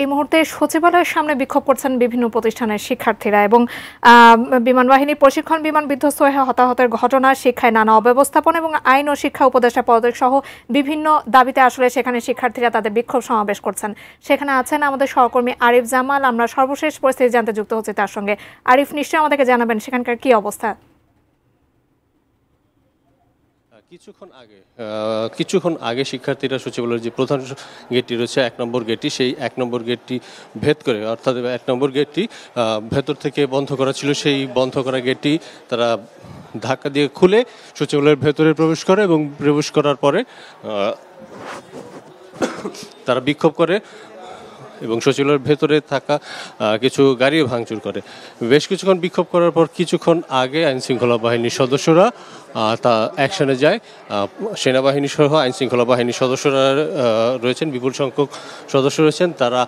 এই মুহূর্তে সচিবালয়ের সামনে বিক্ষোভ করছেন বিভিন্ন প্রতিষ্ঠানের শিক্ষার্থীরা এবং বিমান বাহিনীর প্রশিক্ষণ বিমান বিধ্বস্ত হয়ে হতাহতের ঘটনা, শিক্ষায় নানা অব্যবস্থাপনা এবং আইন ও শিক্ষা উপদেষ্টা পদক সহ বিভিন্ন দাবিতে আসলে সেখানে শিক্ষার্থীরা তাদের বিক্ষোভ সমাবেশ করছেন। সেখানে আছেন আমাদের সহকর্মী আরিফ জামাল। আমরা সর্বশেষ পরিস্থিতি জানতে যুক্ত হচ্ছি তার সঙ্গে। আরিফ, নিশ্চয়ই আমাদেরকে জানাবেন সেখানকার কি অবস্থা? কিছুক্ষণ আগে শিক্ষার্থীরা সচিবালয়ের যে প্রধান গেটটি রয়েছে 1 নম্বর গেটটি, সেই 1 নম্বর গেটটি ভেদ করে, অর্থাৎ 1 নম্বর গেটটি ভেতর থেকে বন্ধ করা ছিল, সেই বন্ধ করা গেটটি তারা ধাক্কা দিয়ে খুলে সচিবালয়ের ভেতরে প্রবেশ করে এবং প্রবেশ করার পরে তারা বিক্ষোভ করে এবং সচিবালয়ের ভেতরে থাকা কিছু গাড়িও ভাঙচুর করে। বেশ কিছুক্ষণ বিক্ষোভ করার পর কিছুক্ষণ আগে আইনশৃঙ্খলা বাহিনীর সদস্যরা তা অ্যাকশনে যায়। সেনাবাহিনী সহ আইনশৃঙ্খলা বাহিনীর সদস্যরা রয়েছেন, বিপুল সংখ্যক সদস্য রয়েছেন। তারা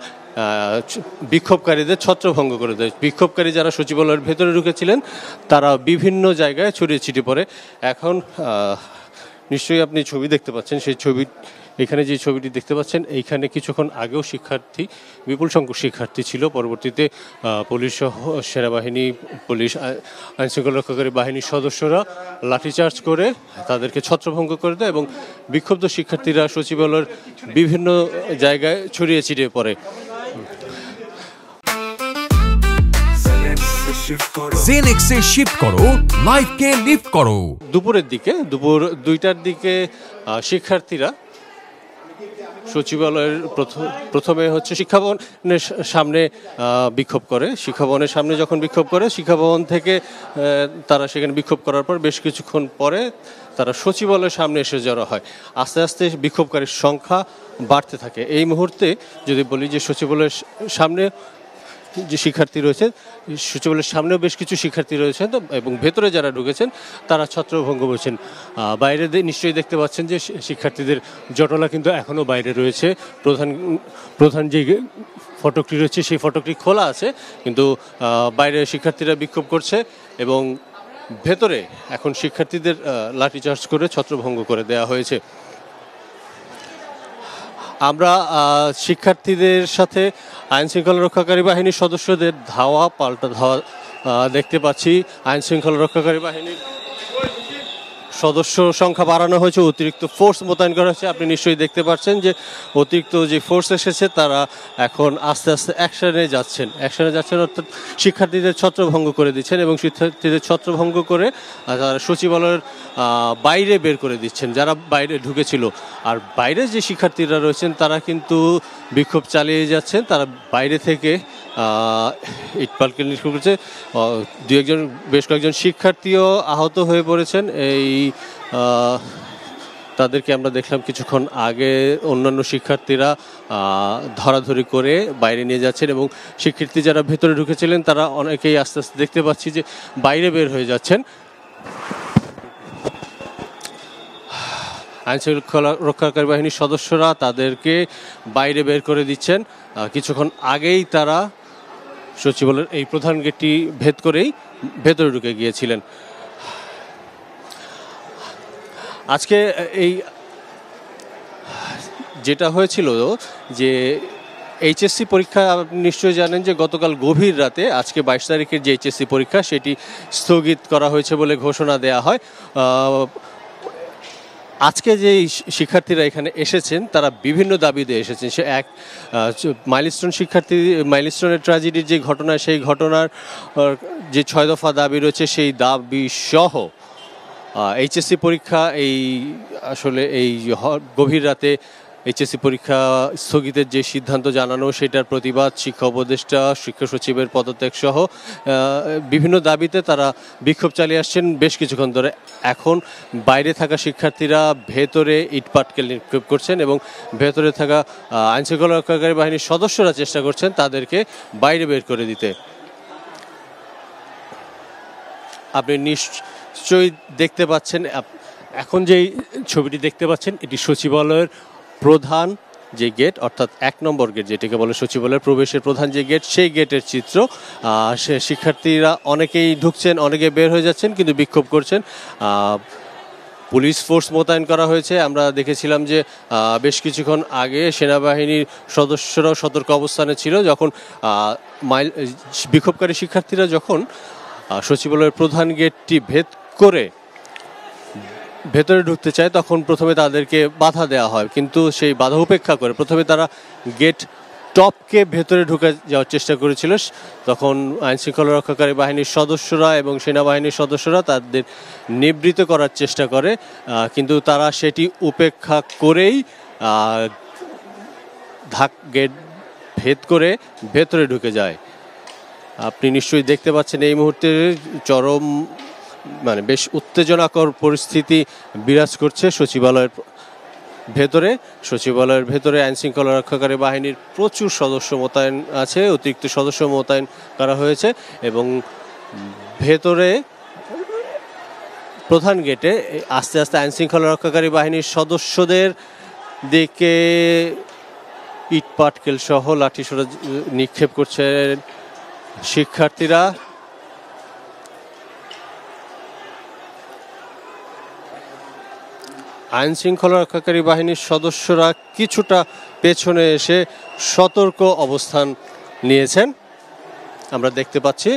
বিক্ষোভকারীদের ছত্রভঙ্গ করে দেয়। বিক্ষোভকারী যারা সচিবালয়ের ভেতরে ঢুকেছিলেন তারা বিভিন্ন জায়গায় ছড়িয়ে ছিটিয়ে পড়ে। এখন নিশ্চয়ই আপনি ছবি দেখতে পাচ্ছেন, সেই ছবি এখানে যে ছবিটি দেখতে পাচ্ছেন, এইখানে কিছুক্ষণ আগেও শিক্ষার্থী, বিপুল সংখ্যক শিক্ষার্থী ছিল। পরবর্তীতে পুলিশ সহ সেনাবাহিনী, পুলিশ, আইনশৃঙ্খলা রক্ষাকারী বাহিনীর সদস্যরা লাঠিচার্জ করে তাদেরকে ছত্রভঙ্গ করে দেয় এবং বিক্ষুব্ধ শিক্ষার্থীরা সচিবালয়ের বিভিন্ন জায়গায় ছড়িয়ে ছিটিয়ে পড়ে। জেনেক্সে শিফট করো, লাইফকে লিফট করো। দুপুরের দিকে, দুপুর 2টার দিকে শিক্ষার্থীরা সচিবালয়ের প্রথমে শিক্ষা ভবনের সামনে বিক্ষোভ করে। শিক্ষা ভবনের সামনে যখন বিক্ষোভ করে, শিক্ষা ভবন থেকে তারা সেখানে বিক্ষোভ করার পর বেশ কিছুক্ষণ পরে তারা সচিবালয়ের সামনে এসে জড়ো হয়। আস্তে আস্তে বিক্ষোভকারীর সংখ্যা বাড়তে থাকে। এই মুহূর্তে যদি বলি যে সচিবালয়ের সামনে যে শিক্ষার্থী রয়েছে, সচিবালয়ের সামনেও বেশ কিছু শিক্ষার্থী রয়েছেন এবং ভেতরে যারা ঢুকেছেন তারা ছত্রভঙ্গ করছেন। বাইরে নিশ্চয়ই দেখতে পাচ্ছেন যে শিক্ষার্থীদের জটলা কিন্তু এখনও বাইরে রয়েছে। প্রধান যে ফটকটি রয়েছে সেই ফটকটি খোলা আছে, কিন্তু বাইরে শিক্ষার্থীরা বিক্ষোভ করছে এবং ভেতরে এখন শিক্ষার্থীদের লাঠিচার্জ করে ছত্রভঙ্গ করে দেওয়া হয়েছে। আমরা শিক্ষার্থীদের সাথে আইনশৃঙ্খলা রক্ষাকারী বাহিনীর সদস্যদের ধাওয়া পাল্টা ধাওয়া দেখতে পাচ্ছি। আইনশৃঙ্খলা রক্ষাকারী বাহিনীর সদস্য সংখ্যা বাড়ানো হয়েছে, অতিরিক্ত ফোর্স মোতায়েন করা হয়েছে। আপনি নিশ্চয়ই দেখতে পাচ্ছেন যে অতিরিক্ত যে ফোর্স এসেছে তারা এখন আস্তে আস্তে অ্যাকশনে যাচ্ছেন অর্থাৎ শিক্ষার্থীদের ছত্রভঙ্গ করে দিচ্ছেন এবং শিক্ষার্থীদের ছত্রভঙ্গ করে তারা সচিবালয়ের বাইরে বের করে দিচ্ছেন যারা বাইরে ঢুকেছিল। আর বাইরে যে শিক্ষার্থীরা রয়েছেন তারা কিন্তু বিক্ষোভ চালিয়ে যাচ্ছেন। তারা বাইরে থেকে ইটপাটকেল নিক্ষেপ করেছে। বেশ কয়েকজন শিক্ষার্থীও আহত হয়ে পড়েছেন। তাদেরকে আমরা দেখলাম কিছুক্ষণ আগে অন্যান্য শিক্ষার্থীরা ধরাধরি করে বাইরে নিয়ে যাচ্ছেন এবং শিক্ষার্থী যারা ভেতরে ঢুকেছিলেন তারা অনেকেই আস্তে আস্তে দেখতে পাচ্ছি যে বাইরে বের হয়ে যাচ্ছেন। আইনশৃঙ্খলা রক্ষাকারী বাহিনীর সদস্যরা তাদেরকে বাইরে বের করে দিচ্ছেন। কিছুক্ষণ আগেই তারা সচিবালয়ের এই প্রধান গেটটি ভেদ করেই ভেতরে ঢুকে গিয়েছিলেন। আজকে এই যেটা হয়েছিল যে এইচএসসি পরীক্ষা, আপনি নিশ্চয়ই জানেন যে গতকাল গভীর রাতে আজকে 22 তারিখের যে এইচএসসি পরীক্ষা সেটি স্থগিত করা হয়েছে বলে ঘোষণা দেয়া হয়। আজকে যে শিক্ষার্থীরা এখানে এসেছেন তারা বিভিন্ন দাবিতে এসেছেন। সে এক মাইলস্টোনের ট্র্যাজেডির যে ঘটনা, সেই ঘটনার যে 6 দফা দাবি রয়েছে সেই দাবি সহ এইচএসসি পরীক্ষা, আসলে এই গভীর রাতে এইচএসসি পরীক্ষা স্থগিতের যে সিদ্ধান্ত জানানো সেটার প্রতিবাদ, শিক্ষা উপদেষ্টা, শিক্ষা সচিবের পদত্যাগ সহ বিভিন্ন দাবিতে তারা বিক্ষোভ চালিয়ে আসছেন বেশ কিছুক্ষণ ধরে। এখন বাইরে থাকা শিক্ষার্থীরা ভেতরে ইটপাটকেল নিক্ষেপ করছেন এবং ভেতরে থাকা আইনশৃঙ্খলা রক্ষাকারী বাহিনীর সদস্যরা চেষ্টা করছেন তাদেরকে বাইরে বের করে দিতে। আপনি নিশ্চয়ই দেখতে পাচ্ছেন, এখন যেই ছবিটি দেখতে পাচ্ছেন এটি সচিবালয়ের প্রধান যে গেট, অর্থাৎ 1 নম্বর গেট যেটাকে বলে সচিবালয়ের প্রবেশের প্রধান যে গেট, সেই গেটের চিত্র। শিক্ষার্থীরা অনেকেই ঢুকছেন, অনেকে বের হয়ে যাচ্ছেন, কিন্তু বিক্ষোভ করছেন। পুলিশ ফোর্স মোতায়েন করা হয়েছে। আমরা দেখেছিলাম যে বেশ কিছুক্ষণ আগে সেনাবাহিনীর সদস্যরাও সতর্ক অবস্থানে ছিল যখন বিক্ষোভকারী শিক্ষার্থীরা যখন সচিবালয়ের প্রধান গেটটি ভেদ করে ভেতরে ঢুকতে চায় তখন প্রথমে তাদেরকে বাধা দেওয়া হয়, কিন্তু সেই বাধা উপেক্ষা করে প্রথমে তারা গেট টপকে ভেতরে ঢুকে যাওয়ার চেষ্টা করেছিল। তখন আইনশৃঙ্খলা রক্ষাকারী বাহিনীর সদস্যরা এবং সেনাবাহিনীর সদস্যরা তাদের নিবৃত করার চেষ্টা করে, কিন্তু তারা সেটি উপেক্ষা করেই গেট ভেদ করে ভেতরে ঢুকে যায়। আপনি নিশ্চয়ই দেখতে পাচ্ছেন এই মুহূর্তে চরম বেশ উত্তেজনাকর পরিস্থিতি বিরাজ করছে সচিবালয়ের ভেতরে আইনশৃঙ্খলা রক্ষাকারী বাহিনীর প্রচুর সদস্য মোতায়েন আছে, অতিরিক্ত সদস্য মোতায়েন করা হয়েছে এবং ভেতরে প্রধান গেটে আস্তে আস্তে আইনশৃঙ্খলা রক্ষাকারী বাহিনীর সদস্যদের দিকে ইট পাটকেল সহ লাঠিসোঁটা নিক্ষেপ করছে শিক্ষার্থীরা। আইন শৃঙ্খলা রক্ষাকারী বাহিনীর সদস্যরা কিছুটা পেছনে এসে সতর্ক অবস্থান নিয়েছেন, আমরা দেখতে পাচ্ছি।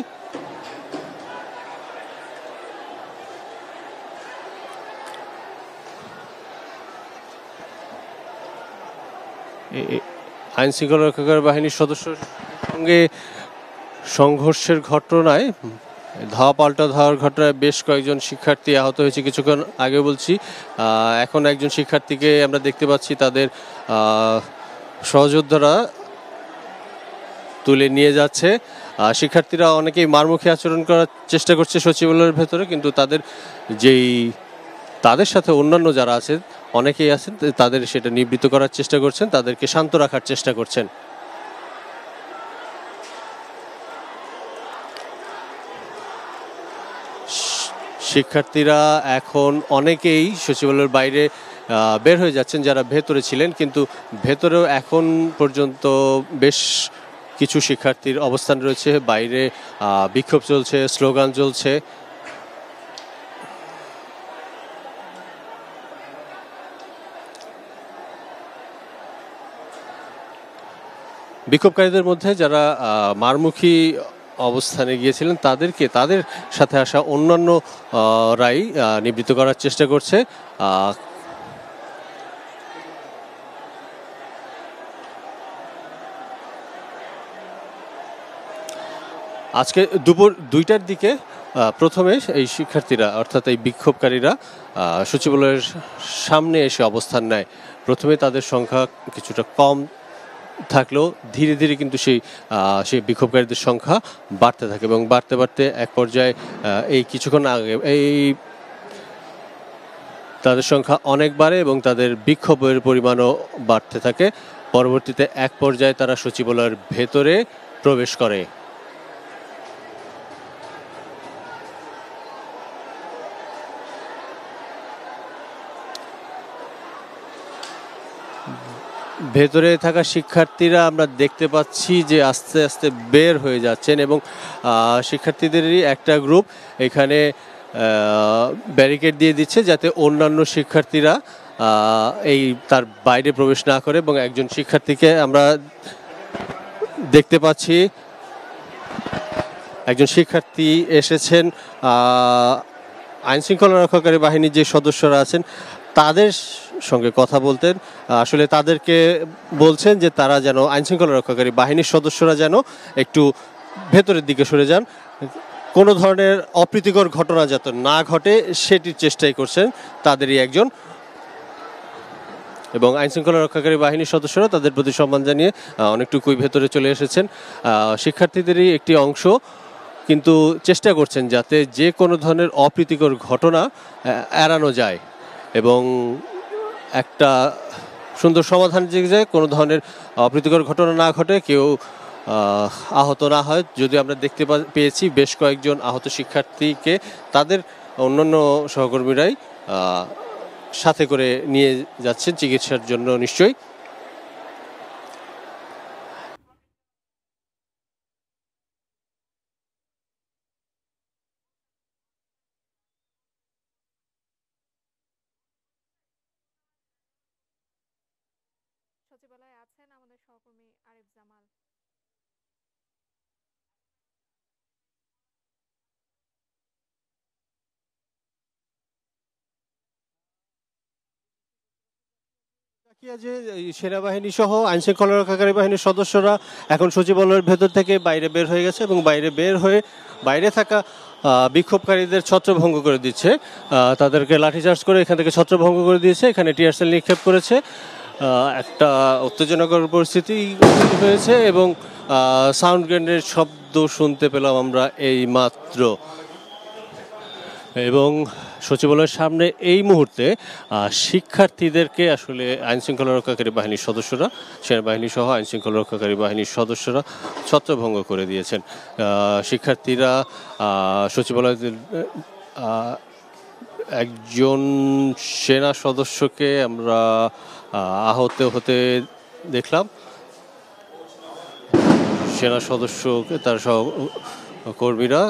আইন শৃঙ্খলা রক্ষাকারী বাহিনীর সদস্যের সঙ্গে সংঘর্ষের ঘটনায় ধাওয়া পাল্টা ধাওয়ার ঘটনায় বেশ কয়েকজন শিক্ষার্থী আহত হয়েছে কিছুক্ষণ আগে বলছি। এখন একজন শিক্ষার্থীকে আমরা দেখতে পাচ্ছি তাদের সহযোদ্ধারা তুলে নিয়ে যাচ্ছে। শিক্ষার্থীরা অনেকেই মারমুখী আচরণ করার চেষ্টা করছে সচিবালয়ের ভেতরে, কিন্তু তাদের সাথে অন্যান্য যারা আছেন অনেকেই আছেন তাদের সেটা নিবৃত্ত করার চেষ্টা করছেন, তাদেরকে শান্ত রাখার চেষ্টা করছেন। শিক্ষার্থীরা এখন অনেকেই সচিবালয়ের বাইরে বের হয়ে যাচ্ছেন যারা ভেতরে ছিলেন, কিন্তু ভেতরেও এখন পর্যন্ত বেশ কিছু শিক্ষার্থীর অবস্থান রয়েছে। বাইরে বিক্ষোভ চলছে, স্লোগান চলছে। বিক্ষোভকারীদের মধ্যে যারা মারমুখী অবস্থানে গিয়েছিলেন তাদের সাথে আসা অন্যান্য রাই নিবৃত্ত করার চেষ্টা করছে। আজকে দুপুর 2টার দিকে প্রথমে এই শিক্ষার্থীরা অর্থাৎ এই বিক্ষোভকারীরা সচিবালয়ের সামনে এসে অবস্থান নেয়। প্রথমে তাদের সংখ্যা কিছুটা কম থাকলেও ধীরে ধীরে কিন্তু সেই বিক্ষোভকারীদের সংখ্যা বাড়তে থাকে এবং বাড়তে বাড়তে এক পর্যায়ে এই কিছুক্ষণ আগে তাদের সংখ্যা অনেক বাড়ে এবং তাদের বিক্ষোভের পরিমাণও বাড়তে থাকে। পরবর্তীতে এক পর্যায়ে তারা সচিবালয়ের ভেতরে প্রবেশ করে। ভেতরে থাকা শিক্ষার্থীরা আমরা দেখতে পাচ্ছি যে আস্তে আস্তে বের হয়ে যাচ্ছেন এবং শিক্ষার্থীদেরই একটা গ্রুপ এখানে ব্যারিকেড দিয়ে দিচ্ছে যাতে অন্যান্য শিক্ষার্থীরা তার বাইরে প্রবেশ না করে। এবং একজন শিক্ষার্থীকে আমরা দেখতে পাচ্ছি, একজন শিক্ষার্থী এসেছেন আইনশৃঙ্খলা রক্ষাকারী বাহিনীর যে সদস্যরা আছেন তাদের সঙ্গে কথা বলতেন। আসলে তাদেরকে বলছেন যে তারা যেন আইনশৃঙ্খলা রক্ষাকারী বাহিনীর সদস্যরা যেন একটু ভেতরের দিকে সরে যান, কোনো ধরনের অপ্রীতিকর ঘটনা যাতে না ঘটে সেটির চেষ্টাই করছেন তাদেরই একজন। এবং আইনশৃঙ্খলা রক্ষাকারী বাহিনীর সদস্যরা তাদের প্রতি সম্মান জানিয়ে অনেকটুকুই ভেতরে চলে এসেছেন। শিক্ষার্থীদেরই একটি অংশ কিন্তু চেষ্টা করছেন যাতে যে কোনো ধরনের অপ্রীতিকর ঘটনা এড়ানো যায় এবং একটা সুন্দর সমাধান যে যায়, কোনো ধরনের অপ্রীতিকর ঘটনা না ঘটে, কেউ আহত না হয়। যদিও আমরা দেখতে পেয়েছি বেশ কয়েকজন আহত শিক্ষার্থীকে তাদের অন্যান্য সহকর্মীরাই সাথে করে নিয়ে যাচ্ছেন চিকিৎসার জন্য নিশ্চয়ই। সচিবালয়ে আছেন আমাদের সহকর্মী আরিফ জামাল। যে এই সেনাবাহিনী সহ আইন শৃঙ্খলা রক্ষাকারী বাহিনীর সদস্যরা এখন সচিবালয়ের ভেতর থেকে বাইরে বের হয়ে গেছে এবং বাইরে বের হয়ে বাইরে থাকা বিক্ষোভকারীদের ছত্রভঙ্গ করে দিচ্ছে। তাদেরকে লাঠিচার্জ করে এখান থেকে ছত্রভঙ্গ করে দিয়েছে, এখানে টিয়ারশেল নিক্ষেপ করেছে। একটা উত্তেজনাকর পরিস্থিতি হয়েছে এবং সাউন্ড গ্রেনেডের শব্দ শুনতে পেলাম আমরা এই মাত্র। এবং সচিবালয়ের সামনে এই মুহূর্তে শিক্ষার্থীদেরকে আসলে আইন শৃঙ্খলা রক্ষাকারী বাহিনীর সদস্যরা, সেনাবাহিনী সহ আইন শৃঙ্খলা রক্ষাকারী বাহিনীর সদস্যরা ছত্রভঙ্গ করে দিয়েছেন। শিক্ষার্থীরা সচিবালয়ের একজন সেনা সদস্যকে আমরা আহত হতে দেখলাম। সেনা সদস্যকে তার সহকর্মীরা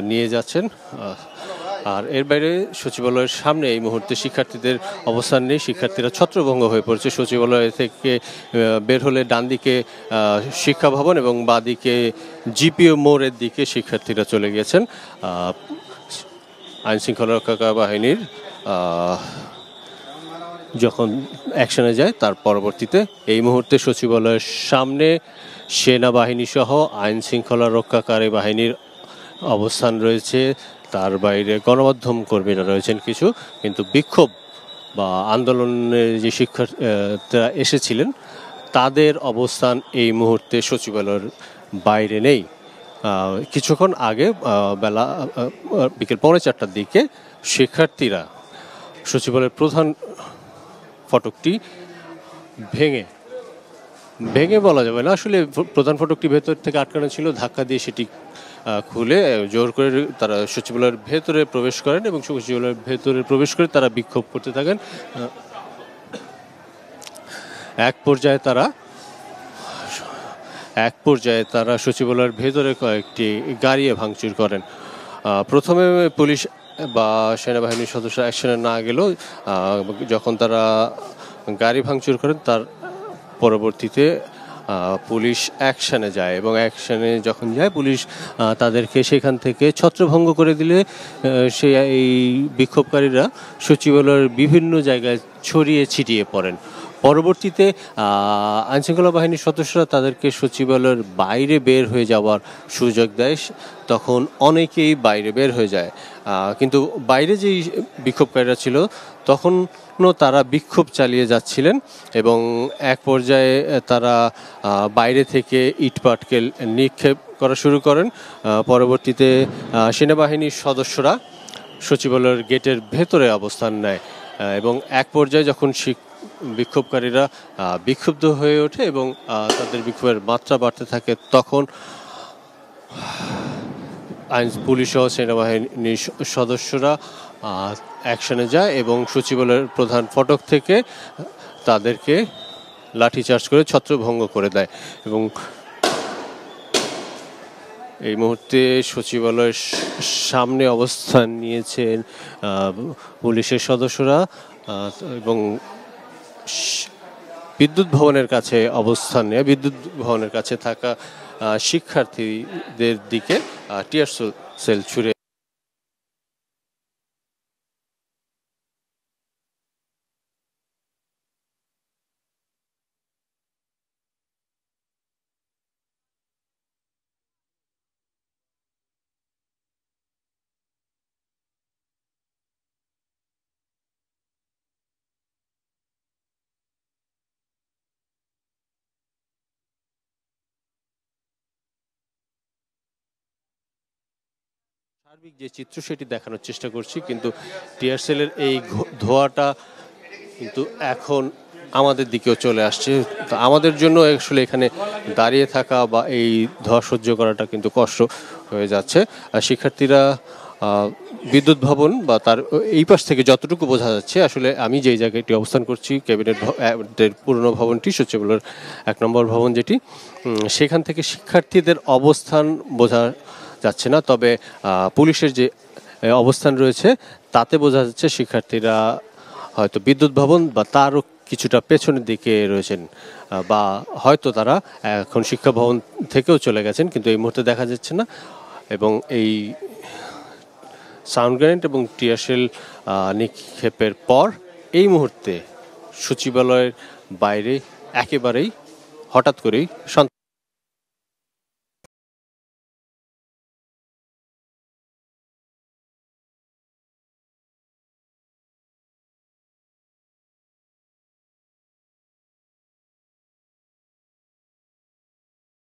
নিয়ে যাচ্ছেন। আর এর বাইরে সচিবালয়ের সামনে এই মুহূর্তে শিক্ষার্থীদের অবস্থান নেই, শিক্ষার্থীরা ছত্রভঙ্গ হয়ে পড়ছে। সচিবালয় থেকে বের হলে ডান দিকে শিক্ষা ভবন এবং বাঁ দিকে জিপিও মোড়ের দিকে শিক্ষার্থীরা চলে গেছেন। আইন শৃঙ্খলা রক্ষাকারী বাহিনীর যখন অ্যাকশনে যায় তার পরবর্তীতে এই মুহূর্তে সচিবালয়ের সামনে সেনাবাহিনী সহ আইন শৃঙ্খলা রক্ষাকারী বাহিনীর অবস্থান রয়েছে। তার বাইরে গণমাধ্যম কর্মীরা রয়েছেন কিছু, কিন্তু বিক্ষোভ বা আন্দোলনের যে শিক্ষার্থীরা এসেছিলেন তাদের অবস্থান এই মুহূর্তে সচিবালয়ের বাইরে নেই। কিছুক্ষণ আগে বেলা বিকেল 4:45টার দিকে শিক্ষার্থীরা সচিবালয়ের প্রধান ফটকটি ভেঙে বলা যাবে না, আসলে প্রধান ফটকটি ভেতর থেকে আটকানো ছিল, ধাক্কা দিয়ে সেটি খুলে জোর করে তারা সচিবালয়ের ভেতরে প্রবেশ করেন এবং সচিবালয়ের ভেতরে প্রবেশ করে তারা বিক্ষোভ করতে থাকেন। এক পর্যায়ে তারা সচিবালয়ের ভেতরে কয়েকটি গাড়ি ভাঙচুর করেন। প্রথমে পুলিশ বা সেনাবাহিনীর সদস্য অ্যাকশনে না গেলেও যখন তারা গাড়ি ভাঙচুর করেন তার পরবর্তীতে পুলিশ অ্যাকশনে যায় এবং অ্যাকশনে যখন যায় পুলিশ তাদেরকে সেখান থেকে ছত্রভঙ্গ করে দিলে এই বিক্ষোভকারীরা সচিবালয়ের বিভিন্ন জায়গায় ছড়িয়ে ছিটিয়ে পড়েন। পরবর্তীতে আইনশৃঙ্খলা বাহিনীর সদস্যরা তাদেরকে সচিবালয়ের বাইরে বের হয়ে যাওয়ার সুযোগ দেয়, তখন অনেকেই বাইরে বের হয়ে যায়। কিন্তু বাইরে যেই বিক্ষোভকারীরা ছিল তখনও তারা বিক্ষোভ চালিয়ে যাচ্ছিলেন এবং এক পর্যায়ে তারা বাইরে থেকে ইটপাটকেল নিক্ষেপ করা শুরু করেন। পরবর্তীতে সেনাবাহিনীর সদস্যরা সচিবালয়ের গেটের ভেতরে অবস্থান নেয় এবং এক পর্যায়ে যখন বিক্ষোভকারীরা বিক্ষুব্ধ হয়ে ওঠে এবং তাদের বিক্ষোভের মাত্রা বাড়তে থাকে তখন পুলিশ ও সেনাবাহিনীর সদস্যরা অ্যাকশনে যায় এবং সচিবালয়ের প্রধান ফটক থেকে তাদেরকে লাঠিচার্জ করে ছত্রভঙ্গ করে দেয়। এবং এই মুহূর্তে সচিবালয়ের সামনে অবস্থান নিয়েছেন পুলিশের সদস্যরা এবং বিদ্যুৎ ভবনের কাছে অবস্থান নিয়ে বিদ্যুৎ ভবনের কাছে থাকা শিক্ষার্থীদের দিকে টিয়ার সেল ছুড়ে সার্বিক যে চিত্র সেটি দেখানোর চেষ্টা করছি, কিন্তু টিয়ার সেলের এই ধোঁয়াটা কিন্তু এখন আমাদের দিকেও চলে আসছে। তো আমাদের জন্য আসলে এখানে দাঁড়িয়ে থাকা বা এই ধোঁয়া সহ্য করাটা কিন্তু কষ্ট হয়ে যাচ্ছে। আর শিক্ষার্থীরা বিদ্যুৎ ভবন বা তার এই পাশ থেকে যতটুকু বোঝা যাচ্ছে, আসলে আমি যেই জায়গাটি অবস্থান করছি ক্যাবিনেটের পুরনো ভবনটি সচিবালয়ের 1 নম্বর ভবন যেটি, সেখান থেকে শিক্ষার্থীদের অবস্থান বোঝা যাচ্ছে না, তবে পুলিশের যে অবস্থান রয়েছে তাতে বোঝা যাচ্ছে শিক্ষার্থীরা হয়তো বিদ্যুৎ ভবন বা তারও কিছুটা পেছনের দিকে রয়েছেন, বা হয়তো তারা এখন শিক্ষা ভবন থেকেও চলে গেছেন, কিন্তু এই মুহূর্তে দেখা যাচ্ছে না। এবং এই সাউন্ড গ্রেনেড এবং টিয়ারশেল নিক্ষেপের পর এই মুহূর্তে সচিবালয়ের বাইরে একেবারেই হঠাৎ করেই শান্ত